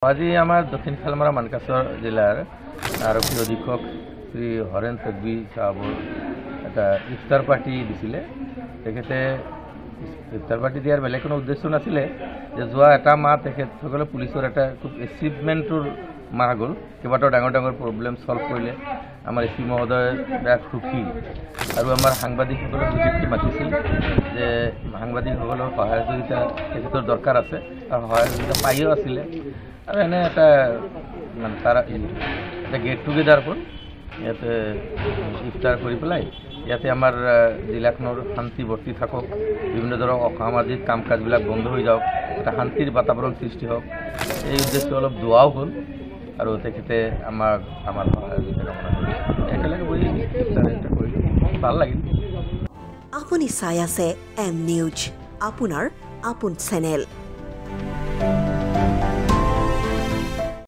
আজি আমাৰ দক্ষিণ শালমৰা মানকাছৰ জিলাৰ আৰক্ষী অধীক্ষক শ্ৰী হৰেন তকবী সাহেবৰ এটা ইফতাৰ পাৰ্টি দিছিলে। তেখেতে ইফতাৰ পাৰ্টি দিয়াৰ বেলেগ কোনো উদ্দেশ্য নাছিলে যে যোৱা এটা মাহ তেখেতসকলে পুলিচৰ এটা খুব এচিভমেণ্টৰ মাহ গ'ল, কেইবাটাও ডাঙৰ ডাঙৰ প্ৰব্লেম ছল্ভ কৰিলে। আমাৰ এছ পি মহোদয় বিৰাট সুখী আৰু আমাৰ সাংবাদিকসকলক বিশেষকৈ মাতিছিল যে সাংবাদিকসকলৰ সহায় সহযোগিতা তেখেতৰ দৰকাৰ আছে আৰু সহায় সহযোগিতা পায়ো আছিলে। আৰু এনে এটা মানে তাৰ এটা গেট টুগেডাৰ হ'ল ইয়াতে ইফতাৰ কৰি পেলাই ইয়াতে আমাৰ জিলাখনৰ শান্তি বৰ্তি থাকক, বিভিন্ন ধৰণৰ অসামাজিক কাম কাজবিলাক বন্ধ হৈ যাওক, এটা শান্তিৰ বাতাবৰণ সৃষ্টি হওক, এই উদ্দেশ্যে অলপ দোৱাও হ'ল আৰু তেখেতে আমাৰ সহযোগিতা কামনা কৰিছে। একেলগে বহি ইফতাৰ কৰিলোঁ, ভাল লাগিল। আপুনি চাই আছে এম নিউজ, আপোনাৰ আপোন চেনেল।